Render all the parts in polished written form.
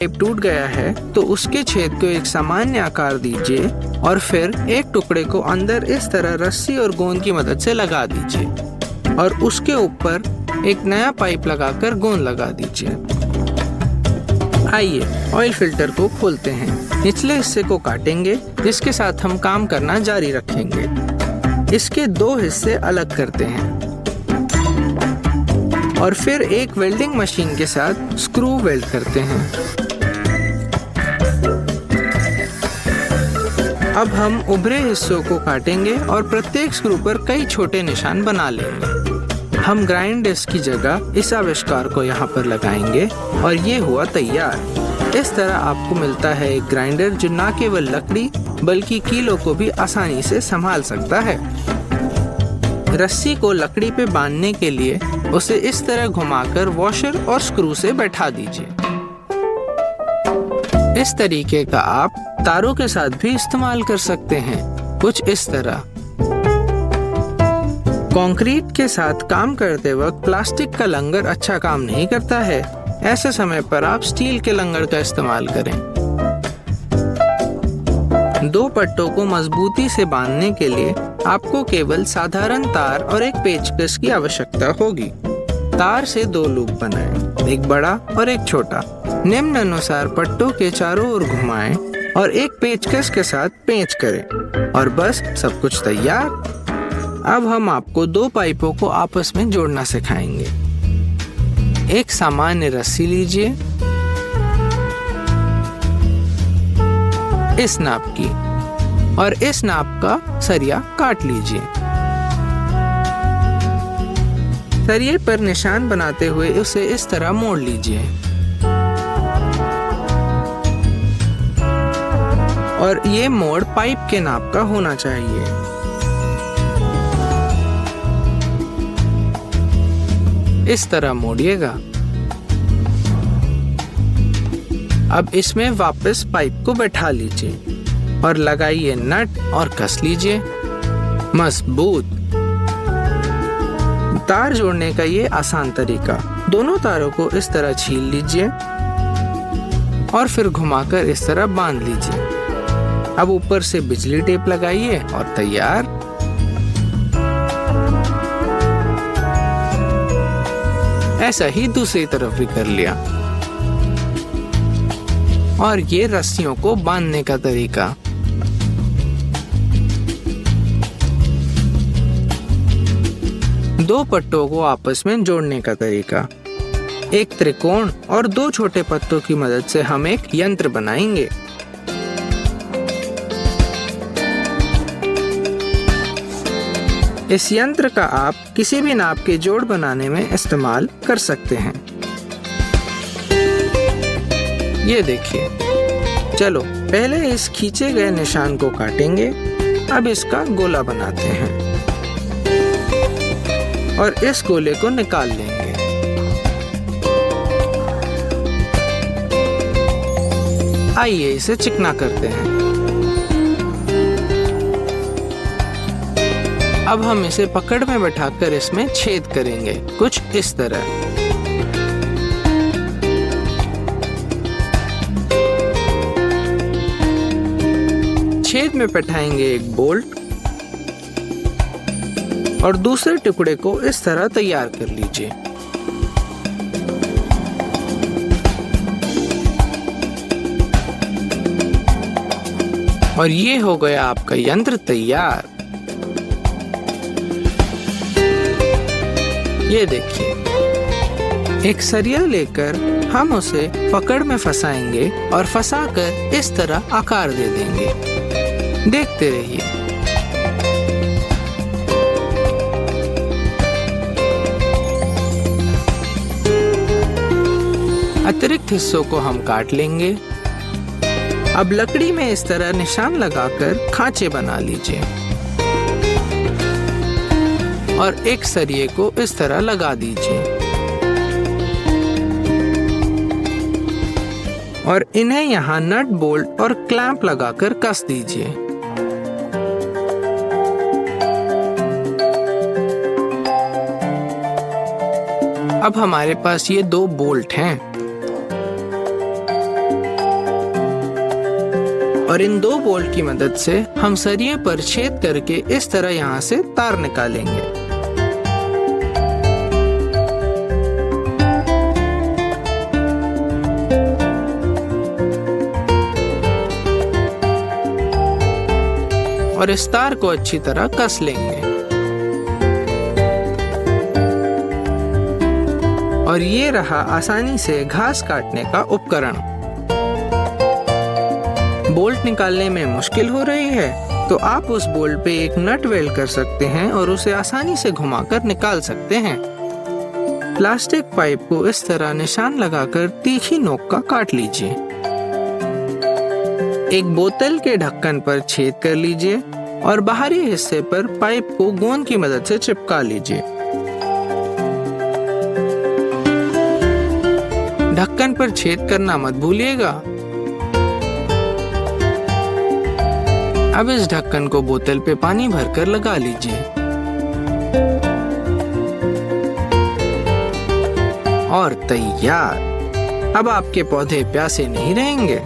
Pipe टूट गया है तो उसके छेद को एक सामान्य आकार दीजिए और फिर एक टुकड़े को अंदर इस तरह रस्सी और गोंद की मदद से लगा दीजिए और उसके ऊपर एक नया पाइप लगाकर गोंद लगा दीजिए। आइए ऑयल फिल्टर को खोलते हैं। निचले हिस्से को काटेंगे जिसके साथ हम काम करना जारी रखेंगे। इसके दो हिस्से अलग करते हैं और फिर एक वेल्डिंग मशीन के साथ स्क्रू वेल्ड करते हैं। अब हम उभरे हिस्सों को काटेंगे और प्रत्येक स्क्रू पर कई छोटे निशान बना लेंगे। हम ग्राइंड डिस्क की जगह इस आविष्कार को यहाँ पर लगाएंगे और ये हुआ तैयार। इस तरह आपको मिलता है एक ग्राइंडर जो न केवल लकड़ी बल्कि कीलों को भी आसानी से संभाल सकता है। रस्सी को लकड़ी पे बांधने के लिए उसे इस तरह घुमाकर वॉशर और स्क्रू से बैठा दीजिए। इस तरीके का आप तारों के साथ भी इस्तेमाल कर सकते हैं, कुछ इस तरह। कंक्रीट के साथ काम करते वक्त प्लास्टिक का लंगर अच्छा काम नहीं करता है। ऐसे समय पर आप स्टील के लंगर का इस्तेमाल करें। दो पट्टों को मजबूती से बांधने के लिए आपको केवल साधारण तार और एक पेचकस की आवश्यकता होगी। तार से दो लूप बनाएं, एक बड़ा और एक छोटा। निम्न अनुसार पट्टों के चारों ओर घुमाएं और एक पेचकस के साथ पेंच करें और बस सब कुछ तैयार। अब हम आपको दो पाइपों को आपस में जोड़ना सिखाएंगे। एक सामान्य रस्सी लीजिए इस नाप की और इस नाप का सरिया काट लीजिए। सरिये पर निशान बनाते हुए उसे इस तरह मोड़ लीजिए और ये मोड़ पाइप के नाप का होना चाहिए। इस तरह मोड़िएगा। अब इसमें वापस पाइप को बैठा लीजिए और लगाइए नट और कस लीजिए। मजबूत। तार जोड़ने का ये आसान तरीका। दोनों तारों को इस तरह छील लीजिए और फिर घुमाकर इस तरह बांध लीजिए। अब ऊपर से बिजली टेप लगाइए और तैयार। ऐसा ही दूसरी तरफ भी कर लिया। और ये रस्सियों को बांधने का तरीका। दो पट्टों को आपस में जोड़ने का तरीका। एक त्रिकोण और दो छोटे पत्तों की मदद से हम एक यंत्र बनाएंगे। इस यंत्र का आप किसी भी नाप के जोड़ बनाने में इस्तेमाल कर सकते हैं। ये देखिए। चलो पहले इस खींचे गए निशान को काटेंगे। अब इसका गोला बनाते हैं और इस गोले को निकाल लेंगे। आइए इसे चिकना करते हैं। अब हम इसे पकड़ में बैठाकर इसमें छेद करेंगे, कुछ इस तरह। छेद में बैठाएंगे एक बोल्ट और दूसरे टुकड़े को इस तरह तैयार कर लीजिए। और ये हो गया आपका यंत्र तैयार। ये देखिए। एक सरिया लेकर हम उसे पकड़ में फंसाएंगे और फंसाकर इस तरह आकार दे देंगे। देखते रहिए। अतिरिक्त हिस्सों को हम काट लेंगे। अब लकड़ी में इस तरह निशान लगाकर खांचे बना लीजिए और एक सरिये को इस तरह लगा दीजिए और इन्हें यहाँ नट बोल्ट और क्लैंप लगाकर कस दीजिए। अब हमारे पास ये दो बोल्ट हैं। और इन 2 बोल्ट की मदद से हम सरिये पर छेद करके इस तरह यहाँ से तार निकालेंगे। और इस तार को अच्छी तरह कस लेंगे। और ये रहा आसानी से घास काटने का उपकरण। बोल्ट निकालने में मुश्किल हो रही है तो आप उस बोल्ट पे एक नट वेल्ड कर सकते हैं और उसे आसानी से घुमाकर निकाल सकते हैं। प्लास्टिक पाइप को इस तरह निशान लगाकर तीखी नोक का काट लीजिए। एक बोतल के ढक्कन पर छेद कर लीजिए और बाहरी हिस्से पर पाइप को गोंद की मदद से चिपका लीजिए। ढक्कन पर छेद करना मत भूलिएगा। अब इस ढक्कन को बोतल पे पानी भरकर लगा लीजिए और तैयार। अब आपके पौधे प्यासे नहीं रहेंगे।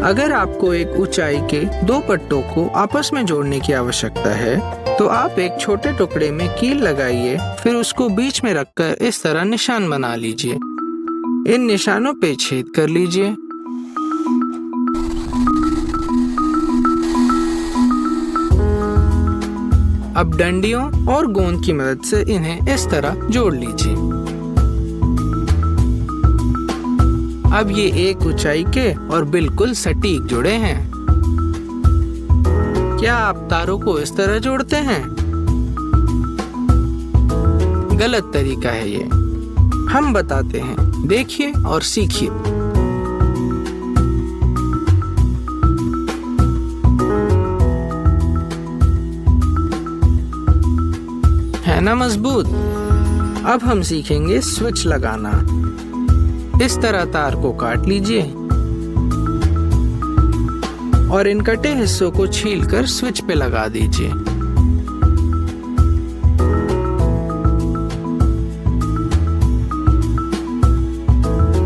अगर आपको एक ऊंचाई के 2 पट्टों को आपस में जोड़ने की आवश्यकता है तो आप एक छोटे टुकड़े में कील लगाइए, फिर उसको बीच में रखकर इस तरह निशान बना लीजिए। इन निशानों पे छेद कर लीजिए। अब डंडियों और गोंद की मदद से इन्हें इस तरह जोड़ लीजिए। अब ये एक ऊंचाई के और बिल्कुल सटीक जुड़े हैं। क्या आप तारों को इस तरह जोड़ते हैं? गलत तरीका है ये। हम बताते हैं, देखिए और सीखिए। है ना मजबूत? अब हम सीखेंगे स्विच लगाना। इस तरह तार को काट लीजिए और इन कटे हिस्सों को छीलकर स्विच पे लगा दीजिए।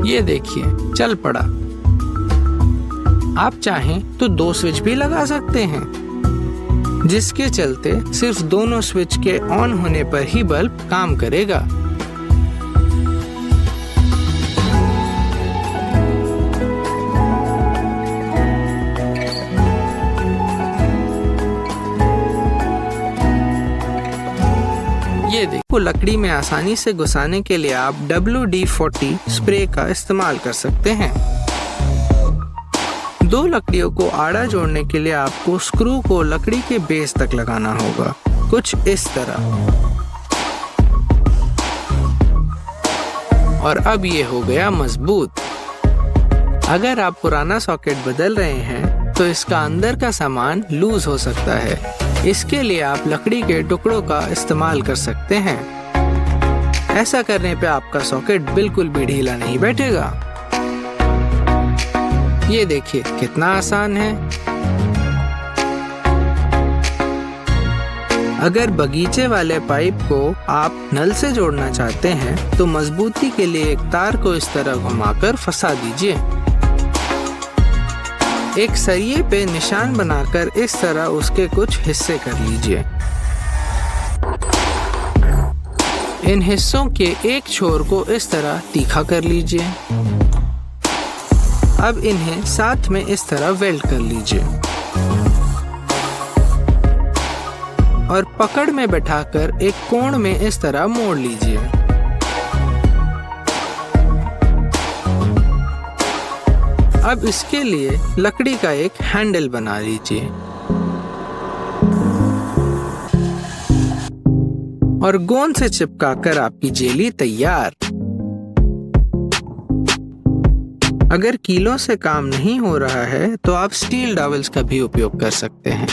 ये देखिए, चल पड़ा। आप चाहें तो 2 स्विच भी लगा सकते हैं, जिसके चलते सिर्फ दोनों स्विच के ऑन होने पर ही बल्ब काम करेगा। ये देखो, लकड़ी में आसानी से घुसाने के लिए आप WD-40 स्प्रे का इस्तेमाल कर सकते हैं। 2 लकड़ियों को आड़ा जोड़ने के लिए आपको स्क्रू को लकड़ी के बेस तक लगाना होगा, कुछ इस तरह। और अब ये हो गया मजबूत। अगर आप पुराना सॉकेट बदल रहे हैं तो इसका अंदर का सामान लूज हो सकता है। इसके लिए आप लकड़ी के टुकड़ों का इस्तेमाल कर सकते हैं। ऐसा करने पे आपका सॉकेट बिल्कुल भी ढीला नहीं बैठेगा। ये देखिए कितना आसान है। अगर बगीचे वाले पाइप को आप नल से जोड़ना चाहते हैं तो मजबूती के लिए एक तार को इस तरह घुमाकर फंसा दीजिए। एक सरिये पे निशान बनाकर इस तरह उसके कुछ हिस्से कर लीजिए। इन हिस्सों के एक छोर को इस तरह तीखा कर लीजिए। अब इन्हें साथ में इस तरह वेल्ड कर लीजिए और पकड़ में बैठाकर एक कोण में इस तरह मोड़ लीजिए। अब इसके लिए लकड़ी का एक हैंडल बना लीजिए और गोंद से चिपकाकर आपकी जेली तैयार। अगर कीलों से काम नहीं हो रहा है तो आप स्टील डॉवल्स का भी उपयोग कर सकते हैं।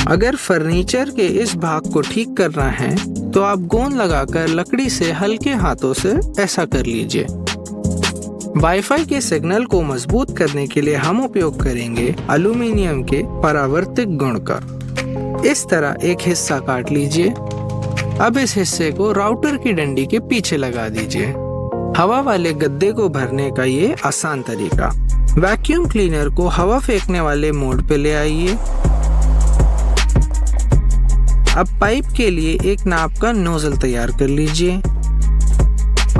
अगर फर्नीचर के इस भाग को ठीक करना है तो आप गोंद लगाकर लकड़ी से हल्के हाथों से ऐसा कर लीजिए। वाईफाई के सिग्नल को मजबूत करने के लिए हम उपयोग करेंगे एल्यूमीनियम के परावर्तक गुण का। इस तरह एक हिस्सा काट लीजिए। अब इस हिस्से को राउटर की डंडी के पीछे लगा दीजिए। हवा वाले गद्दे को भरने का ये आसान तरीका। वैक्यूम क्लीनर को हवा फेंकने वाले मोड पे ले आइए। अब पाइप के लिए एक नाप का नोजल तैयार कर लीजिए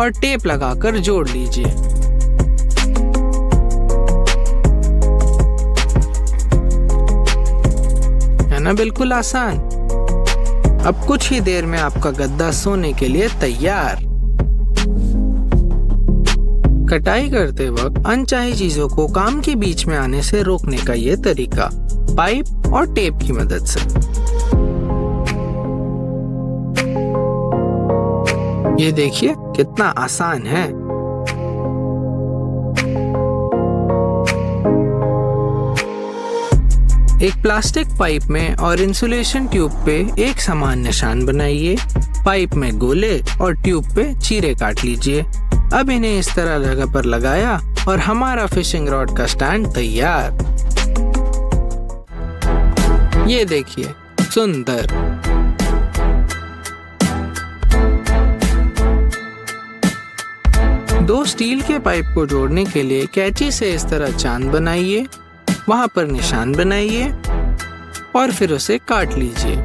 और टेप लगाकर जोड़ लीजिए। है ना बिल्कुल आसान। अब कुछ ही देर में आपका गद्दा सोने के लिए तैयार। कटाई करते वक्त अनचाही चीजों को काम के बीच में आने से रोकने का ये तरीका पाइप और टेप की मदद से। ये देखिए कितना आसान है। एक प्लास्टिक पाइप में और इंसुलेशन ट्यूब पे एक समान निशान बनाइए। पाइप में गोले और ट्यूब पे चीरे काट लीजिए। अब इन्हें इस तरह जगह पर लगाया और हमारा फिशिंग रॉड का स्टैंड तैयार। ये देखिए सुंदर। दो स्टील के पाइप को जोड़ने के लिए कैंची से इस तरह चांद बनाइए, वहां पर निशान बनाइए और फिर उसे काट लीजिए।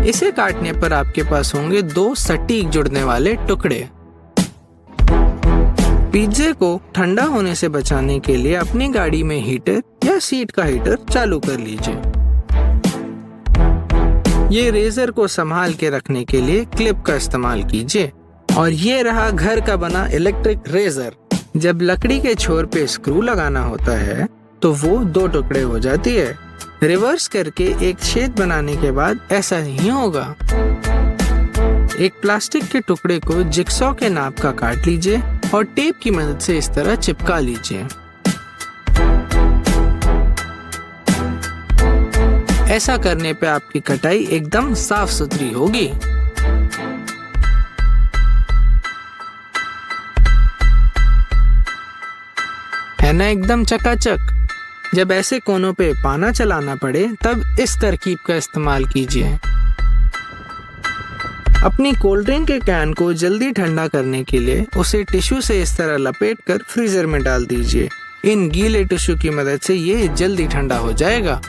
इसे काटने पर आपके पास होंगे दो सटीक जुड़ने वाले टुकड़े। पिज्जे को ठंडा होने से बचाने के लिए अपनी गाड़ी में हीटर या सीट का हीटर चालू कर लीजिए। ये रेजर को संभाल के रखने के लिए क्लिप का इस्तेमाल कीजिए। और ये रहा घर का बना इलेक्ट्रिक रेजर। जब लकड़ी के छोर पे स्क्रू लगाना होता है तो वो दो टुकड़े हो जाती है। रिवर्स करके एक छेद बनाने के बाद ऐसा नहीं होगा। एक प्लास्टिक के टुकड़े को जिगसॉ के नाप का काट लीजिए और टेप की मदद से इस तरह चिपका लीजिए। ऐसा करने पे आपकी कटाई एकदम साफ सुथरी होगी। है ना एकदम चकाचक। जब ऐसे कोनों पे पाना चलाना पड़े तब इस तरकीब का इस्तेमाल कीजिए। अपनी कोल्ड ड्रिंक के कैन को जल्दी ठंडा करने के लिए उसे टिश्यू से इस तरह लपेटकर फ्रीजर में डाल दीजिए। इन गीले टिश्यू की मदद से ये जल्दी ठंडा हो जाएगा।